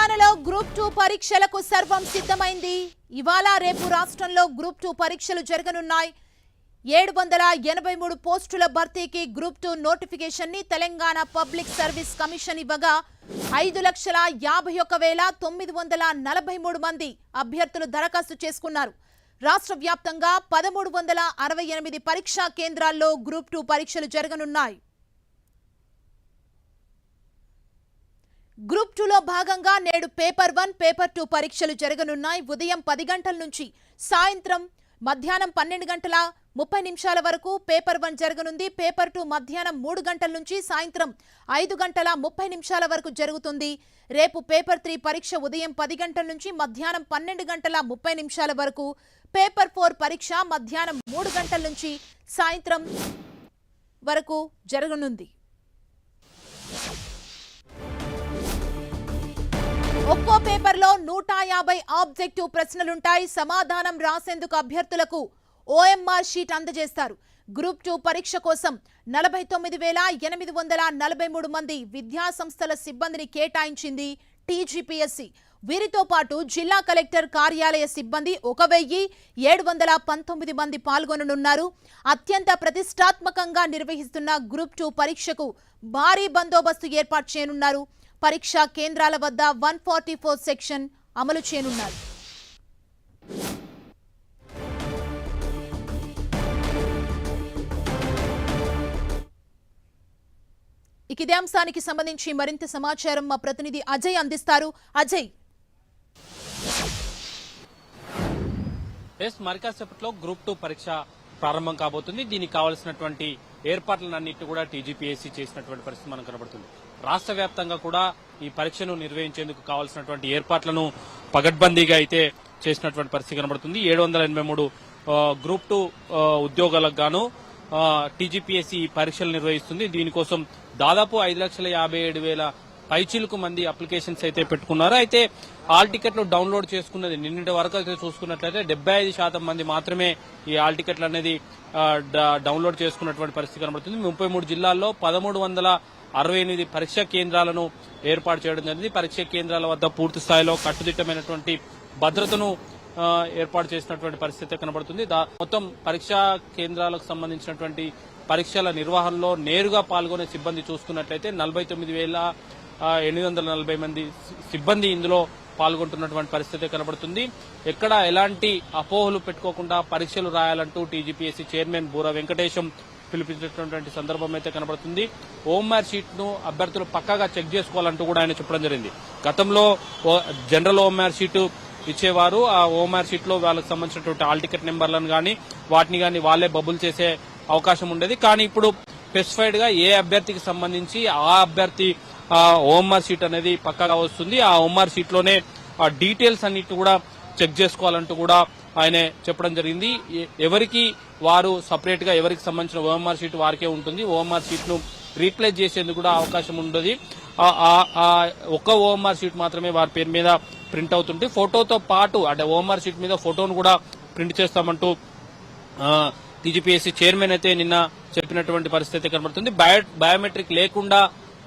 తెలంగాణలో గ్రూప్ 2 పరీక్షలకు సర్వం సిద్ధమైంది. ఇవాళ రేపు రాష్ట్రంలో గ్రూప్ 2 పరీక్షలు జరగనున్నాయి. 783 పోస్టుల భర్తీకి గ్రూప్ 2 నోటిఫికేషన్ ని తెలంగాణ పబ్లిక్ సర్వీస్ కమిషన్ ఇవ్వగా 5,51,943 మంది అభ్యర్థులు దరఖాస్తు చేసుకున్నారు. రాష్ట్ర వ్యాప్తంగా 1,368 పరీక్షా కేంద్రాల్లో గ్రూప్ 2 పరీక్షలు జరగనున్నాయి. గ్రూప్ 2లో భాగంగా నేడు పేపర్ 1, పేపర్ 2 పరీక్షలు జరగనున్నాయి. ఉదయం 10 గంటల నుంచి సాయంత్రం మధ్యాహ్నం 12 గంటల 30 నిమిషాల వరకు పేపర్ 1 జరగనుంది. పేపర్ 2 మధ్యాహ్నం 3 గంటల నుంచి సాయంత్రం 5 గంటల 30 నిమిషాల వరకు జరుగుతుంది. రేపు పేపర్ 3 పరీక్ష ఉదయం 10 గంటల నుంచి మధ్యాహ్నం 12 గంటల 30 నిమిషాల వరకు, పేపర్ 4 పరీక్ష మధ్యాహ్నం 3 గంటల నుంచి సాయంత్రం వరకు జరగనుంది. ఒక్కో పేపర్లో 150 ఆబ్జెక్టివ్ ప్రశ్నలుంటాయి. సమాధానం రాసేందుకు అభ్యర్థులకు OMR షీట్ అందజేస్తారు. గ్రూప్ 2 పరీక్ష కోసం 49,843 మంది విద్యా సంస్థల సిబ్బందిని కేటాయించింది TGPSC. వీరితో పాటు జిల్లా కలెక్టర్ కార్యాలయ సిబ్బంది 1,719 మంది పాల్గొననున్నారు. అత్యంత ప్రతిష్టాత్మకంగా నిర్వహిస్తున్న గ్రూప్ 2 పరీక్షకు భారీ బందోబస్తు ఏర్పాటు చేయనున్నారు. పరీక్షా కేంద్రాల వద్ద 144 సెక్షన్ అమలు చేయనున్నారు. ఇదే అంశానికి సంబంధించి మరింత సమాచారం మా ప్రతినిధి అజయ్ అందిస్తారు. అజయ్, మరికాసేపట్లో గ్రూప్ 2 పరీక్ష ప్రారంభం కాబోతుంది. దీనికి కావాల్సినటువంటి ఏర్పాట్లన్నింటినీ కూడా TGPSC చేసినటువంటి పరిస్థితి మనకు కనబడుతుంది. రాష్ట్ర వ్యాప్తంగా కూడా ఈ పరీక్షను నిర్వహించేందుకు కావాల్సినటువంటి ఏర్పాట్లను పగడ్బందీగా అయితే చేసినటువంటి పరిస్థితి కనబడుతుంది. 783 గ్రూప్ 2 ఉద్యోగాలకు గాను TGPSC ఈ పరీక్షలు నిర్వహిస్తుంది. దీనికోసం దాదాపు 5,57,000 పైచీలకు మంది అప్లికేషన్స్ అయితే పెట్టుకున్నారు. అయితే హాల్ టికెట్లు డౌన్లోడ్ చేసుకున్నది నిన్నటి వరకు అయితే చూసుకున్నట్లయితే 75% మంది మాత్రమే ఈ హాల్ టికెట్లు అనేది డౌన్లోడ్ చేసుకున్నటువంటి పరిస్థితి కనబడుతుంది. 33 జిల్లాల్లో 1,368 పరీక్షా కేంద్రాలను ఏర్పాటు చేయడం జరిగింది. పరీక్షా కేంద్రాల వద్ద పూర్తి స్థాయిలో కట్టుదిట్టమైనటువంటి భద్రతను ఏర్పాటు చేసినటువంటి పరిస్థితి కనబడుతుంది. మొత్తం పరీక్షా కేంద్రాలకు సంబంధించినటువంటి పరీక్షల నిర్వహణలో నేరుగా పాల్గొనే సిబ్బంది చూసుకున్నట్లయితే 49,840 మంది సిబ్బంది ఇందులో పాల్గొంటున్నటువంటి పరిస్థితి కనబడుతుంది. ఎక్కడ ఎలాంటి అపోహలు పెట్టుకోకుండా పరీక్షలు రాయాలంటూ TGPSC చైర్మన్ బూర వెంకటేశం పిలిపించినటువంటి సందర్భం అయితే కనబడుతుంది. OMR షీట్ ను అభ్యర్థులు పక్కాగా చెక్ చేసుకోవాలంటూ కూడా ఆయన చెప్పడం జరిగింది. గతంలో జనరల్ OMR షీట్ ఇచ్చేవారు. ఆ OMR షీట్ లో వాళ్ళకి సంబంధించినటువంటి హాల్ టికెట్ నెంబర్లను కానీ వాటిని కానీ వాళ్లే బబుల్ చేసే అవకాశం ఉండేది. కానీ ఇప్పుడు స్పెసిఫైడ్ గా ఏ అభ్యర్థికి సంబంధించి ఆ అభ్యర్థి OMR షీట్ అనేది పక్కాగా వస్తుంది. ఆ OMR షీట్ లోనే ఆ డీటెయిల్స్ అన్నిటి కూడా చెక్ చేసుకోవాలంటూ కూడా ఆయన చెప్పడం జరిగింది. ఎవరికి వారు సపరేట్ గా ఎవరికి సంబంధించిన OMR షీట్ వారికే ఉంటుంది. OMR షీట్ ను రీప్లేస్ చేసేందుకు కూడా అవకాశం ఉండదు. ఒక్క OMR షీట్ మాత్రమే వారి పేరు మీద ప్రింట్ అవుతుంది. ఫోటోతో పాటు అంటే OMR షీట్ మీద ఫోటోను కూడా ప్రింట్ చేస్తామంటూ TGPSC చైర్మన్ అయితే నిన్న చెప్పినటువంటి పరిస్థితి కనబడుతుంది. బయోమెట్రిక్ లేకుండా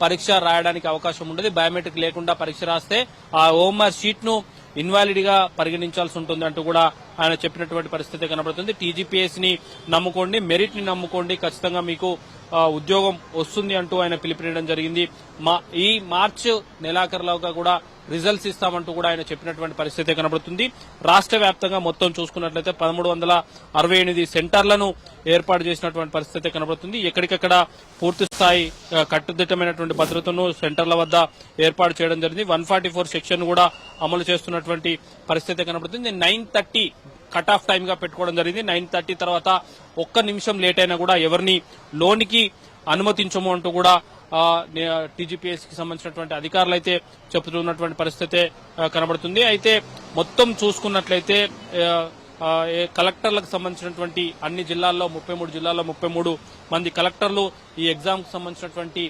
పరీక్ష రాయడానికి అవకాశం ఉండదు. బయోమెట్రిక్ లేకుండా పరీక్ష రాస్తే ఆ OMR షీట్ ను ఇన్వాలిడ్ గా పరిగణించాల్సి ఉంటుంది అంటూ కూడా ఆయన చెప్పినటువంటి పరిస్థితి కనబడుతుంది. TGPSC ని నమ్ముకోండి, మెరిట్ ని నమ్ముకోండి, ఖచ్చితంగా మీకు ఉద్యోగం వస్తుంది అంటూ ఆయన పిలుపునివ్వడం జరిగింది. ఈ మార్చి నెలాఖరులోగా కూడా రిజల్ట్స్ ఇస్తామంటూ కూడా ఆయన చెప్పినటువంటి పరిస్థితి కనబడుతుంది. రాష్ట్ర వ్యాప్తంగా మొత్తం చూసుకున్నట్లయితే 1,368 సెంటర్లను ఏర్పాటు చేసినటువంటి పరిస్థితి కనబడుతుంది. ఎక్కడికక్కడ పూర్తి స్థాయి కట్టుదిట్టమైనటువంటి భద్రతను సెంటర్ల వద్ద ఏర్పాటు చేయడం జరిగింది. 144 సెక్షన్ కూడా అమలు చేస్తున్నటువంటి పరిస్థితి కనబడుతుంది. 9:30 కట్ ఆఫ్ టైమ్ గా పెట్టుకోవడం జరిగింది. 9:30 తర్వాత ఒక్క నిమిషం లేట్ అయినా కూడా ఎవరిని లోనికి అనుమతించము అంటూ కూడా TGPSCకి సంబంధించినటువంటి అధికారులు అయితే చెబుతున్నటువంటి పరిస్థితి కనబడుతుంది. అయితే మొత్తం చూసుకున్నట్లయితే కలెక్టర్లకు సంబంధించినటువంటి అన్ని జిల్లాల్లో 33 జిల్లాల్లో 33 మంది కలెక్టర్లు ఈ ఎగ్జామ్ కు సంబంధించినటువంటి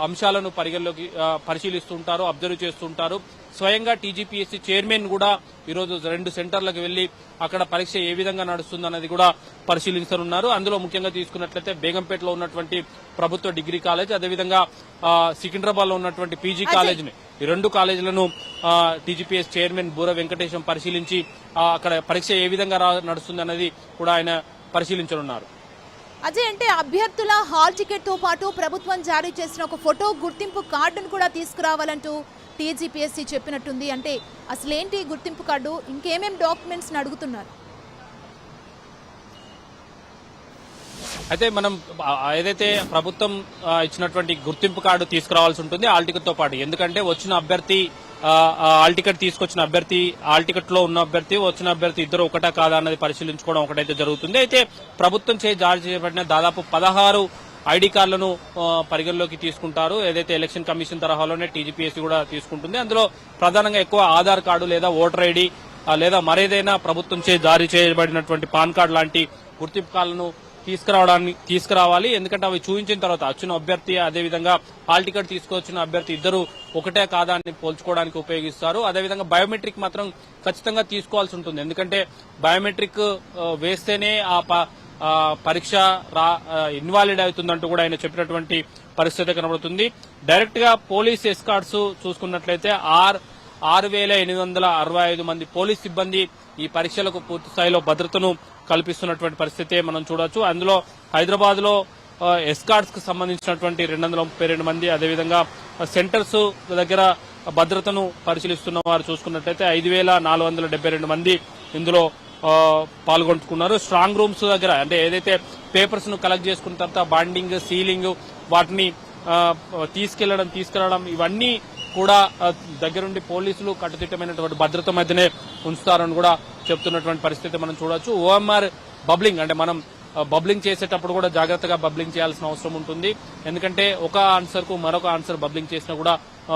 అంశాలను పరిగణలోకి పరిశీలిస్తుంటారు, అబ్జర్వ్ చేస్తుంటారు. స్వయంగా టీజీపీఎస్సీ చైర్మన్ కూడా ఈరోజు 2 సెంటర్లకు వెళ్లి అక్కడ పరీక్ష ఏ విధంగా నడుస్తుందన్నది కూడా పరిశీలించనున్నారు. అందులో ముఖ్యంగా తీసుకున్నట్లయితే బేగంపేటలో ఉన్నటువంటి ప్రభుత్వ డిగ్రీ కాలేజ్, అదేవిధంగా సికింద్రాబాద్ లో ఉన్నటువంటి పీజీ కాలేజ్ ని, ఈ 2 కాలేజీలను టీజీపీఎస్ చైర్మన్ బూర వెంకటేశం పరిశీలించి అక్కడ పరీక్ష ఏ విధంగా నడుస్తుందన్నది కూడా ఆయన పరిశీలించనున్నారు. అజయ్, అంటే అభ్యర్థుల హాల్ టికెట్ తో పాటు ప్రభుత్వం జారీ చేసిన ఒక ఫోటో గుర్తింపు కార్డును కూడా తీసుకురావాలంటూ టీజీపీఎస్సీ చెప్పినట్టుంది. అంటే అసలేంటి గుర్తింపు కార్డు, ఇంకేమేం డాక్యుమెంట్స్ అడుగుతున్నారు? అయితే మనం ఏదైతే ప్రభుత్వం ఇచ్చినటువంటి గుర్తింపు కార్డు తీసుకురావాల్సి ఉంటుంది హాల్ టికెట్ తో పాటు. ఎందుకంటే వచ్చిన అభ్యర్థి హాల్ టికెట్ తీసుకొచ్చిన అభ్యర్థి, హాల్ టికెట్ లో ఉన్న అభ్యర్థి, వచ్చిన అభ్యర్థి ఇద్దరు ఒకటా కాదా అన్నది పరిశీలించుకోవడం ఒకటైతే జరుగుతుంది. అయితే ప్రభుత్వం జారీ చేయబడిన దాదాపు 16 ఐడి కార్డులను పరిగణలోకి తీసుకుంటారు. ఏదైతే ఎలక్షన్ కమిషన్ తరహాలోనే టీజీపీఎస్సీ కూడా తీసుకుంటుంది. అందులో ప్రధానంగా ఎక్కువ ఆధార్ కార్డు లేదా ఓటర్ ఐడి లేదా మరేదైనా ప్రభుత్వం జారీ చేయబడినటువంటి పాన్ కార్డు లాంటి గుర్తింపు కార్డులను తీసుకురావాలి. ఎందుకంటే అవి చూపించిన తర్వాత వచ్చిన అభ్యర్థి, అదేవిధంగా హాల్ టికెట్ తీసుకొచ్చిన అభ్యర్థి ఇద్దరు ఒకటే కాదా అని పోల్చుకోవడానికి ఉపయోగిస్తారు. అదేవిధంగా బయోమెట్రిక్ మాత్రం ఖచ్చితంగా తీసుకోవాల్సి ఉంటుంది. ఎందుకంటే బయోమెట్రిక్ వేస్తేనే పరీక్ష ఇన్వాలిడ్ అవుతుందంటూ కూడా ఆయన చెప్పినటువంటి పరిస్థితి కనబడుతుంది. డైరెక్ట్ గా పోలీస్ ఎస్కార్ట్స్ చూసుకున్నట్లయితే 6,865 మంది పోలీస్ సిబ్బంది ఈ పరీక్షలకు పూర్తి స్థాయిలో భద్రతను కల్పిస్తున్నటువంటి పరిస్థితి మనం చూడొచ్చు. అందులో హైదరాబాద్ లో ఎస్కార్ట్స్ కు సంబంధించినటువంటి 232 మంది, అదేవిధంగా సెంటర్స్ దగ్గర భద్రతను పరిశీలిస్తున్న వారు చూసుకున్నట్లయితే 5,472 మంది ఇందులో పాల్గొంటున్నారు. స్ట్రాంగ్ రూమ్స్ దగ్గర, అంటే ఏదైతే పేపర్స్ ను కలెక్ట్ చేసుకున్న తర్వాత బాండింగ్, సీలింగ్, వాటిని తీసుకెళ్లడం ఇవన్నీ కూడా దగ్గరుండి పోలీసులు కట్టుదిట్టమైనటువంటి భద్రత మధ్యనే ఉంచుతారని కూడా చెప్తున్నటువంటి పరిస్థితి మనం చూడొచ్చు. ఓఎంఆర్ బబ్లింగ్, అంటే మనం బబ్లింగ్ చేసేటప్పుడు కూడా జాగ్రత్తగా బబ్లింగ్ చేయాల్సిన అవసరం ఉంటుంది. ఎందుకంటే ఒక ఆన్సర్ కు మరొక ఆన్సర్ బబ్లింగ్ చేసినా కూడా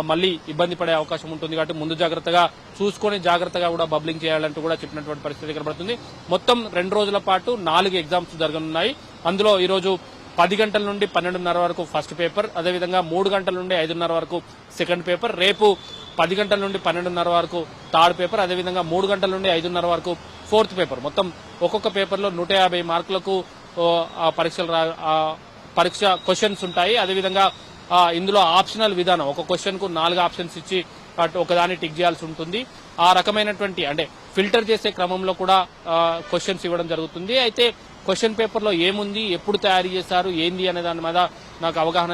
మళ్లీ ఇబ్బంది పడే అవకాశం ఉంటుంది. కాబట్టి ముందు జాగ్రత్తగా చూసుకుని జాగ్రత్తగా కూడా బబ్లింగ్ చేయాలంటూ కూడా చెప్పినటువంటి పరిస్థితి కనబడుతుంది. మొత్తం 2 రోజుల పాటు 4 ఎగ్జామ్స్ జరగనున్నాయి. అందులో ఈ రోజు 10 గంటల నుండి 12:30 వరకు ఫస్ట్ పేపర్, అదేవిధంగా 3 గంటల నుండి 5:30 వరకు సెకండ్ పేపర్, రేపు 10 గంటల నుండి 12:30 వరకు థర్డ్ పేపర్, అదేవిధంగా 3 గంటల నుండి 5:30 వరకు ఫోర్త్ పేపర్. మొత్తం ఒక్కొక్క పేపర్ లో 150 మార్కులకు పరీక్ష క్వశ్చన్స్ ఉంటాయి. అదేవిధంగా ఇందులో ఆప్షనల్ విధానం, ఒక క్వశ్చన్ కు 4 ఆప్షన్స్ ఇచ్చి ఒకదాన్ని టిక్ చేయాల్సి ఉంటుంది. ఆ రకమైనటువంటి, అంటే ఫిల్టర్ చేసే క్రమంలో కూడా క్వశ్చన్స్ ఇవ్వడం జరుగుతుంది. అయితే క్వశ్చన్ పేపర్ లో ఏముంది, ఎప్పుడు తయారు చేశారు, ఏంది అనే దాని మీద నాకు అవగాహన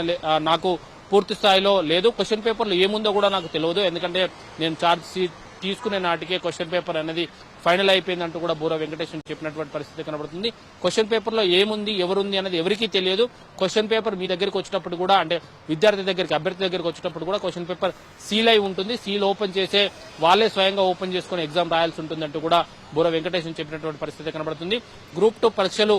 నాకు పూర్తి స్థాయిలో లేదు. క్వశ్చన్ పేపర్ లో ఏముందో కూడా నాకు తెలియదు. ఎందుకంటే నేను ఛార్జ్ షీట్ తీసుకునే నాటికే క్వశ్చన్ పేపర్ అనేది ఫైనల్ అయిపోయిందంటూ కూడా బూర వెంకటేశ్వర చెప్పినటువంటి పరిస్థితి కనబడుతుంది. క్వశ్చన్ పేపర్ లో ఏముంది, ఎవరుంది అనేది ఎవరికీ తెలియదు. క్వశ్చన్ పేపర్ మీ దగ్గరికి వచ్చేటప్పుడు కూడా, అంటే విద్యార్థి దగ్గరికి, అభ్యర్థి దగ్గరికి వచ్చేటప్పుడు కూడా క్వశ్చన్ పేపర్ సీల్ అయి ఉంటుంది. సీల్ ఓపెన్ చేసే వాళ్ళే స్వయంగా ఓపెన్ చేసుకుని ఎగ్జామ్ రాయాల్సి ఉంటుందంటూ కూడా బూర వెంకటేశ్వర చెప్పినటువంటి పరిస్థితి కనబడుతుంది. గ్రూప్ 2 పరీక్షలు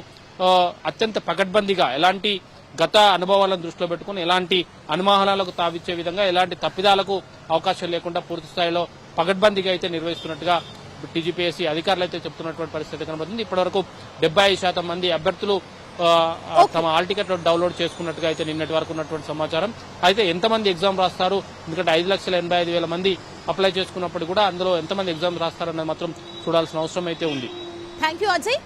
అత్యంత పకడ్బందీగా, ఎలాంటి గత అనుభవాలను దృష్టిలో పెట్టుకుని ఎలాంటి అనుమానాలకు తావిచ్చే విధంగా, ఎలాంటి తప్పిదాలకు అవకాశం లేకుండా పూర్తి స్థాయిలో పకడ్బందీగా అయితే నిర్వహిస్తున్నట్టుగా టీజీపీఎస్సీ అధికారులు అయితే చెప్తున్నటువంటి పరిస్థితి కనబడుతుంది. ఇప్పటివరకు 75% మంది అభ్యర్థులు తమ హాల్ టికెట్ డౌన్లోడ్ చేసుకున్నట్టుగా అయితే నిన్నటి వరకు ఉన్నటువంటి సమాచారం. అయితే ఎంతమంది ఎగ్జామ్ రాస్తారు, ఎందుకంటే 5,85,000 మంది అప్లై చేసుకున్నప్పుడు కూడా అందులో ఎంతమంది ఎగ్జామ్ రాస్తారన్నది మాత్రం చూడాల్సిన అవసరం అయితే ఉంది. Thank you Ajay.